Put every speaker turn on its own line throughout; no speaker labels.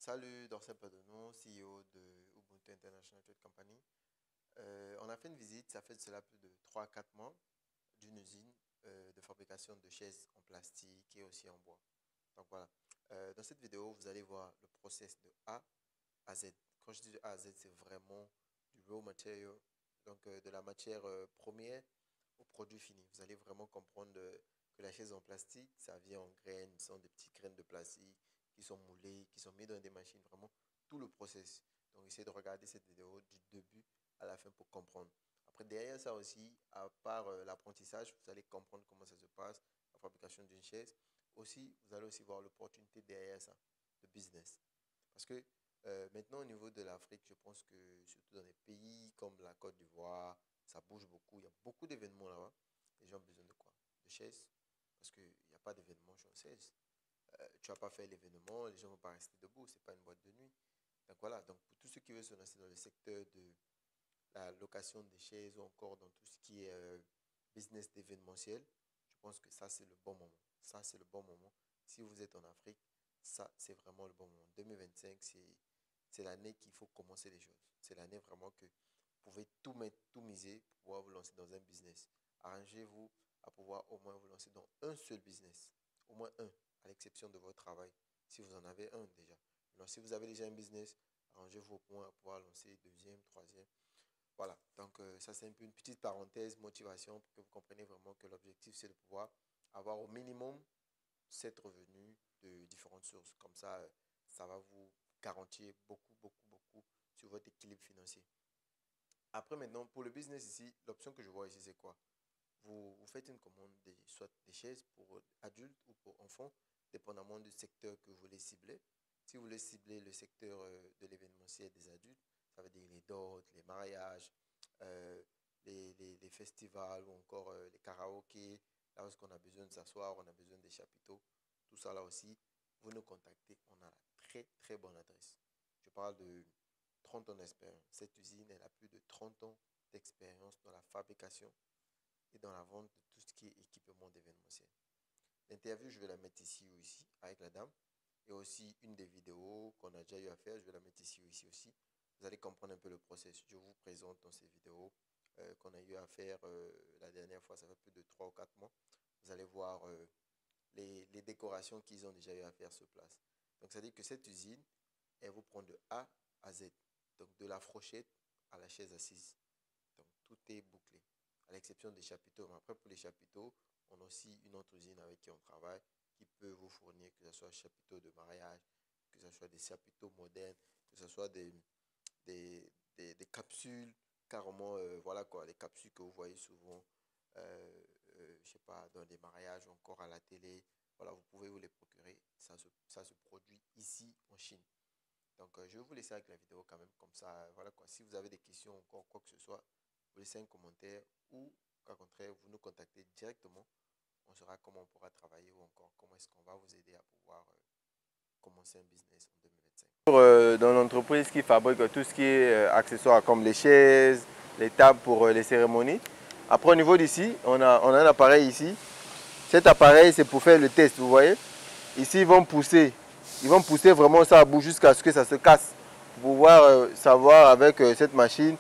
Salut, Dorcel Padono, CEO de Ubuntu International Trade Company. On a fait une visite, ça fait de cela plus de 3 à 4 mois, d'une usine de fabrication de chaises en plastique et aussi en bois. Donc voilà, dans cette vidéo, vous allez voir le process de A à Z. Quand je dis de A à Z, c'est vraiment du raw material, donc de la matière première au produit fini. Vous allez vraiment comprendre que la chaise en plastique, ça vient en graines, ce sont des petites graines de plastique qui sont moulées, qui sont mises dans des machines, vraiment tout le process. Donc essayez de regarder cette vidéo du début à la fin pour comprendre. Après, derrière ça aussi, à part l'apprentissage, vous allez comprendre comment ça se passe, la fabrication d'une chaise. Aussi, vous allez aussi voir l'opportunité derrière ça, de business. Parce que maintenant, au niveau de l'Afrique, je pense que surtout dans des pays comme la Côte d'Ivoire, ça bouge beaucoup. Il y a beaucoup d'événements là-bas. Les gens ont besoin de quoi? De chaises. Parce qu'il n'y a pas d'événement chaise. Tu vas pas faire l'événement, les gens ne vont pas rester debout. Ce n'est pas une boîte de nuit. Donc voilà. Donc pour tous ceux qui veulent se lancer dans le secteur de la location des chaises ou encore dans tout ce qui est business d'événementiel, je pense que ça, c'est le bon moment. Ça, c'est le bon moment. Si vous êtes en Afrique, ça, c'est vraiment le bon moment. 2025, c'est l'année qu'il faut commencer les choses. C'est l'année vraiment que vous pouvez tout mettre, tout miser pour pouvoir vous lancer dans un business. Arrangez-vous à pouvoir au moins vous lancer dans un seul business. Au moins un, à l'exception de votre travail. Si vous en avez un déjà. Alors, si vous avez déjà un business, arrangez-vous au moins à pouvoir lancer deuxième, troisième. Voilà, donc ça c'est un peu une petite parenthèse, motivation, pour que vous compreniez vraiment que l'objectif c'est de pouvoir avoir au minimum 7 revenus de différentes sources. Comme ça va vous garantir beaucoup, beaucoup, beaucoup sur votre équilibre financier. Après maintenant, pour le business ici, l'option que je vois ici c'est quoi? Vous faites une commande, soit des chaises pour adultes ou pour enfants, dépendamment du secteur que vous voulez cibler. Si vous voulez cibler le secteur de l'événementiel des adultes, ça veut dire les dots, les mariages, euh, les festivals ou encore les karaokés, là où on a besoin de s'asseoir, on a besoin des chapiteaux, tout ça là aussi, vous nous contactez, on a la très très bonne adresse. Je parle de 30 ans d'expérience. Cette usine, elle a plus de 30 ans d'expérience dans la fabrication et dans la vente de tout ce qui est équipement d'événementiel. L'interview, je vais la mettre ici ou ici avec la dame. Et aussi une des vidéos qu'on a déjà eu à faire, je vais la mettre ici ou ici aussi. Vous allez comprendre un peu le processus. Je vous présente dans ces vidéos qu'on a eu à faire la dernière fois, ça fait plus de 3 ou 4 mois. Vous allez voir les décorations qu'ils ont déjà eu à faire sur place. Donc, ça veut dire que cette usine, elle vous prend de A à Z. Donc, de la fourchette à la chaise assise. Donc, tout est bouclé, à l'exception des chapiteaux. Mais après, pour les chapiteaux, on a aussi une autre usine avec qui on travaille qui peut vous fournir, que ce soit chapiteaux de mariage, que ce soit des chapiteaux modernes, que ce soit des capsules, carrément, voilà quoi, les capsules que vous voyez souvent, je sais pas, dans des mariages ou encore à la télé. Voilà, vous pouvez vous les procurer. Ça se produit ici en Chine. Donc, je vais vous laisser avec la vidéo quand même, comme ça, voilà quoi. Si vous avez des questions ou encore quoi que ce soit, vous laissez un commentaire ou, au contraire, vous nous contactez directement. On saura comment on pourra travailler ou encore comment est-ce qu'on va vous aider à pouvoir commencer un business en 2025. Dans l'entreprise qui fabrique tout ce qui est accessoires comme les chaises, les tables pour les cérémonies. Après, au niveau d'ici, on a un appareil ici. Cet appareil, c'est pour faire le test, vous voyez. Ici, ils vont pousser vraiment ça à bout jusqu'à ce que ça se casse. Pour pouvoir savoir avec cette machine,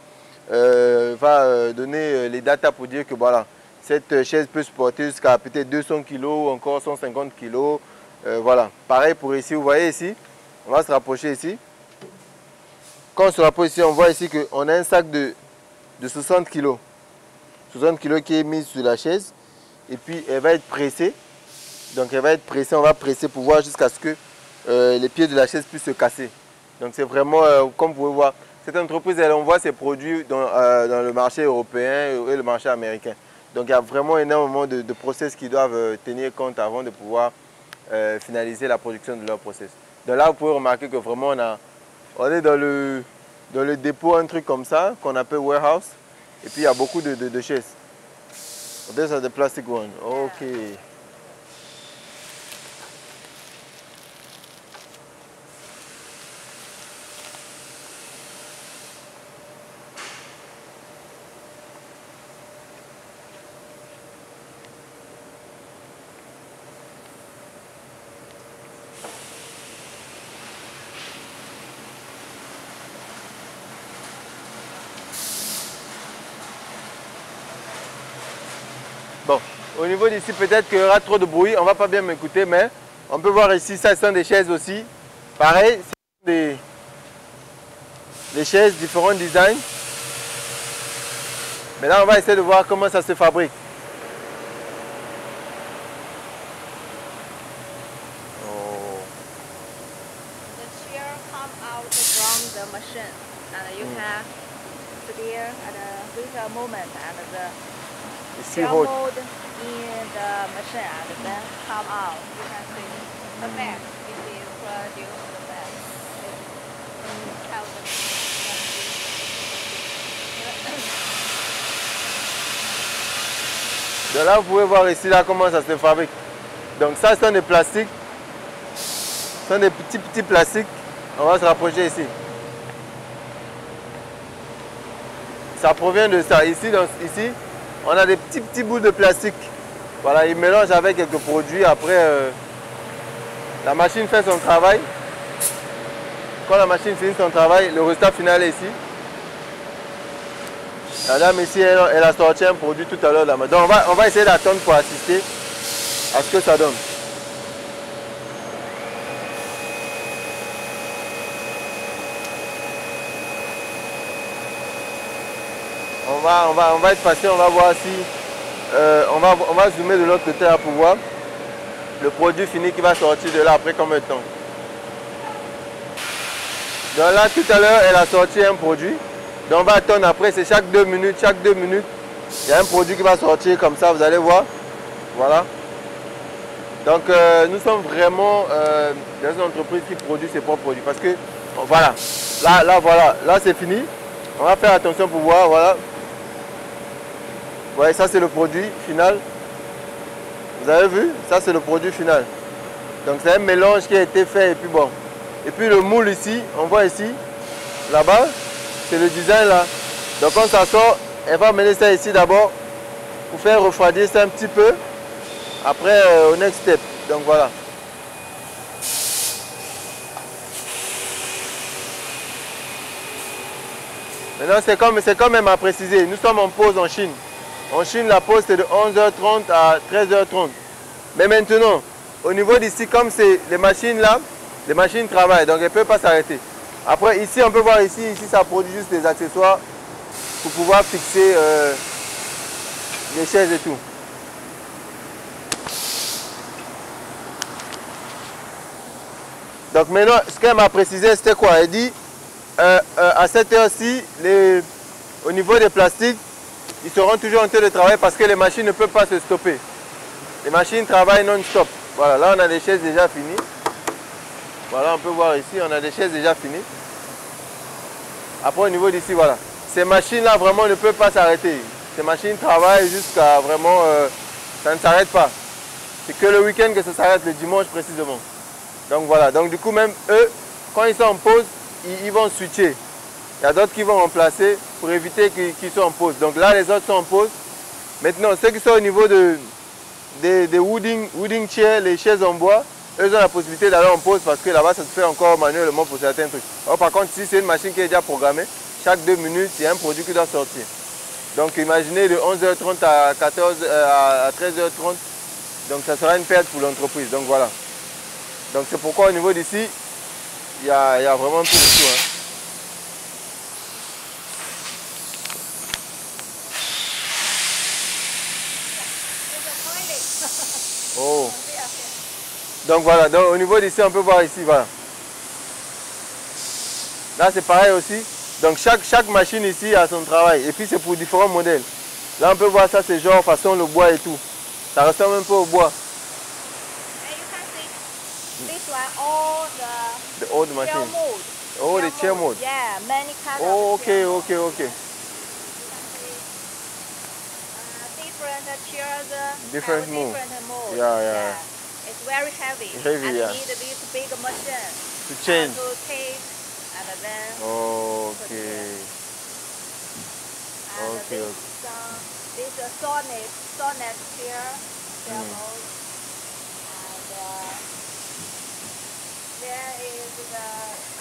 va donner les datas pour dire que voilà, cette chaise peut supporter jusqu'à peut-être 200 kg ou encore 150 kg. Voilà. Pareil pour ici, vous voyez ici, on va se rapprocher ici. Quand on se rapproche ici, on voit ici qu'on a un sac de 60 kg. 60 kg qui est mis sur la chaise. Et puis elle va être pressée. Donc elle va être pressée, on va presser pour voir jusqu'à ce que les pieds de la chaise puissent se casser. Donc c'est vraiment, comme vous pouvez voir, cette entreprise, elle envoie ses produits dans le marché européen et le marché américain. Donc il y a vraiment énormément de process qui doivent tenir compte avant de pouvoir finaliser la production de leur process. Donc là, vous pouvez remarquer que vraiment on est dans le dépôt, un truc comme ça, qu'on appelle warehouse. Et puis il y a beaucoup de chaises. These are the plastic ones. Okay. Bon, au niveau d'ici, peut-être qu'il y aura trop de bruit, on ne va pas bien m'écouter, mais on peut voir ici, ça ce sont des chaises aussi. Pareil, c'est des chaises, différents designs. Mais là, on va essayer de voir comment ça se fabrique.
Oh. The chair come out from the machine, and you can steer with a moment, and the chair mode in the machine, and then come out. You can see the back. This is produce the back.
Donc là, vous pouvez voir ici là, comment ça se fabrique. Donc ça, ce sont des plastiques. Ce sont des petits plastiques. On va se rapprocher ici. Ça provient de ça. Ici, on a des petits bouts de plastique. Voilà, ils mélangent avec quelques produits. Après, la machine fait son travail. Quand la machine finit son travail, le résultat final est ici. La dame ici, elle a sorti un produit tout à l'heure. Donc on va essayer d'attendre pour assister à ce que ça donne. On va être patient, on va voir si... on va zoomer de l'autre côté là pour voir le produit fini qui va sortir de là après combien de temps. Donc là, tout à l'heure, elle a sorti un produit. Donc on va attendre après, c'est chaque 2 minutes, il y a un produit qui va sortir comme ça, vous allez voir. Voilà. Donc nous sommes vraiment dans une entreprise qui produit ses propres produits. Parce que, voilà, là c'est fini. On va faire attention pour voir, voilà. Vous voyez, ça c'est le produit final. Vous avez vu? Ça c'est le produit final. Donc c'est un mélange qui a été fait et puis bon. Et puis le moule ici, on voit ici, là-bas, c'est le design là. Donc quand ça sort, elle va mener ça ici d'abord pour faire refroidir ça un petit peu. Après au next step. Donc voilà. Maintenant c'est quand même à préciser. Nous sommes en pause en Chine. En Chine, la pause c'est de 11h30 à 13h30. Mais maintenant, au niveau d'ici, comme c'est les machines là, les machines travaillent, donc elles ne peuvent pas s'arrêter. Après ici, on peut voir ici ça produit juste des accessoires pour pouvoir fixer les chaises et tout. Donc maintenant, ce qu'elle m'a précisé, c'était quoi? Elle dit, à cette heure-ci, au niveau des plastiques, ils seront toujours en train de travailler parce que les machines ne peuvent pas se stopper. Les machines travaillent non-stop. Voilà, là on a des chaises déjà finies. Voilà, on peut voir ici, on a des chaises déjà finies. Après au niveau d'ici, voilà. Ces machines-là vraiment ne peuvent pas s'arrêter. Ces machines travaillent jusqu'à vraiment... ça ne s'arrête pas. C'est que le week-end que ça s'arrête, le dimanche précisément. Donc voilà, donc du coup même eux, quand ils sont en pause, ils vont switcher. Il y a d'autres qui vont remplacer pour éviter qu'ils soient en pause. Donc là, les autres sont en pause. Maintenant, ceux qui sont au niveau des wooden chairs, les chaises en bois, eux ont la possibilité d'aller en pause parce que là-bas, ça se fait encore manuellement pour certains trucs. Alors, par contre, ici, c'est une machine qui est déjà programmée. Chaque 2 minutes, il y a un produit qui doit sortir. Donc imaginez de 11h30 à 13h30. Donc ça sera une perte pour l'entreprise. Donc voilà. Donc c'est pourquoi au niveau d'ici, il y a vraiment tout. Hein. Oh. Donc voilà, donc, au niveau d'ici, on peut voir ici, voilà. Là c'est pareil aussi. Donc chaque machine ici a son travail. Et puis c'est pour différents modèles. Là on peut voir ça, c'est genre façon le bois et tout. Ça ressemble un peu au bois.
This one, all
the old machine.
Mold.
Oh, the chair mold.
Yeah, many kinds
oh,
of
okay,
mold.
okay.
Different chairs.
Different mold.
Yeah. It's very heavy.
Heavy,
and
yeah.
need this big machine
to change.
To take and then.
Okay.
And
okay.
This sonnet chair mold.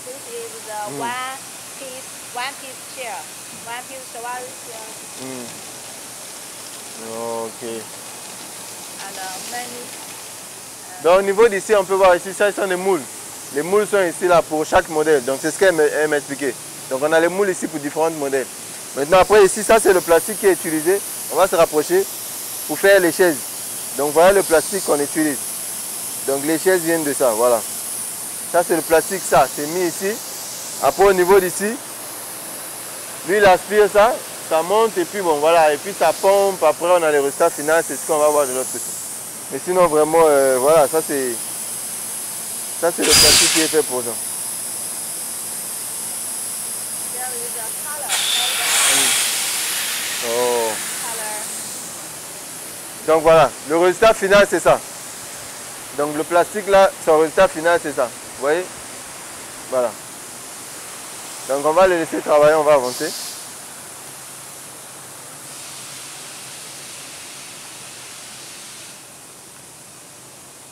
This is the one piece chair, one piece sawari chair.
Okay. Donc au niveau d'ici, on peut voir ici, ça sont des moules. Les moules sont ici là pour chaque modèle. Donc c'est ce qu'elle m'a expliqué. Donc on a les moules ici pour différents modèles. Maintenant après ici, ça c'est le plastique qui est utilisé. On va se rapprocher pour faire les chaises. Donc voilà le plastique qu'on utilise. Donc les chaises viennent de ça, voilà. Ça c'est le plastique, ça, c'est mis ici. Après au niveau d'ici, lui il aspire ça, ça monte et puis bon voilà, et puis ça pompe, après on a les résultats finaux, c'est ce qu'on va voir de l'autre côté. Mais sinon vraiment, voilà, ça c'est le plastique qui est fait pour ça. Oh. Donc voilà, le résultat final c'est ça. Donc le plastique là, son résultat final c'est ça. Vous voyez? Voilà. Donc on va les laisser travailler, on va avancer.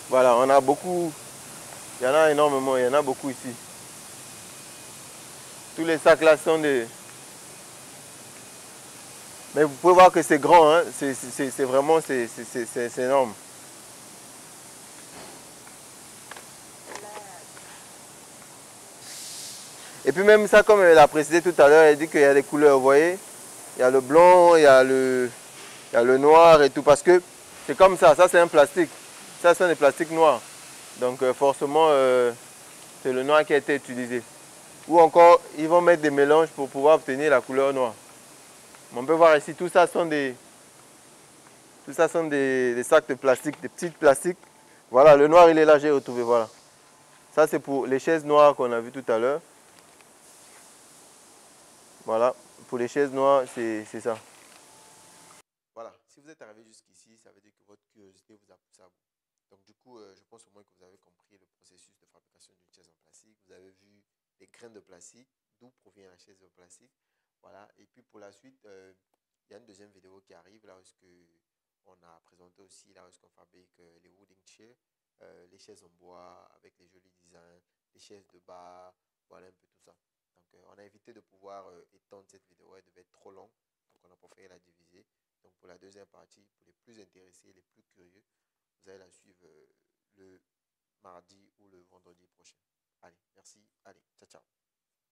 Voilà, on a beaucoup, il y en a énormément, il y en a beaucoup ici. Tous les sacs là sont des... Mais vous pouvez voir que c'est grand, hein? C'est vraiment, c'est énorme. Et puis même ça, comme elle a précisé tout à l'heure, elle dit qu'il y a des couleurs, vous voyez? Il y a le blanc, il y a le noir et tout, parce que c'est comme ça c'est un plastique. Ça, c'est des plastiques noirs. Donc forcément, c'est le noir qui a été utilisé. Ou encore, ils vont mettre des mélanges pour pouvoir obtenir la couleur noire. On peut voir ici, tout ça sont des sacs de plastique, des petits plastiques. Voilà, le noir, il est là, j'ai retrouvé, voilà. Ça, c'est pour les chaises noires qu'on a vues tout à l'heure. Voilà, pour les chaises noires, c'est ça. Voilà, si vous êtes arrivé jusqu'ici, ça veut dire que votre curiosité vous a poussé à bout. Donc du coup, je pense au moins que vous avez compris le processus de fabrication d'une chaise en plastique. Vous avez vu les graines de plastique, d'où provient la chaise en plastique. Voilà, et puis pour la suite, il y a une deuxième vidéo qui arrive, là où on a présenté aussi, là où on fabrique les wooden chairs, les chaises en bois avec les jolis designs, les chaises de bar, voilà un peu tout ça. Donc on a évité de pouvoir étendre cette vidéo, elle devait être trop longue, donc on a préféré la diviser. Donc pour la deuxième partie, pour les plus intéressés, les plus curieux, vous allez la suivre le mardi ou le vendredi prochain. Allez, merci, allez, ciao, ciao.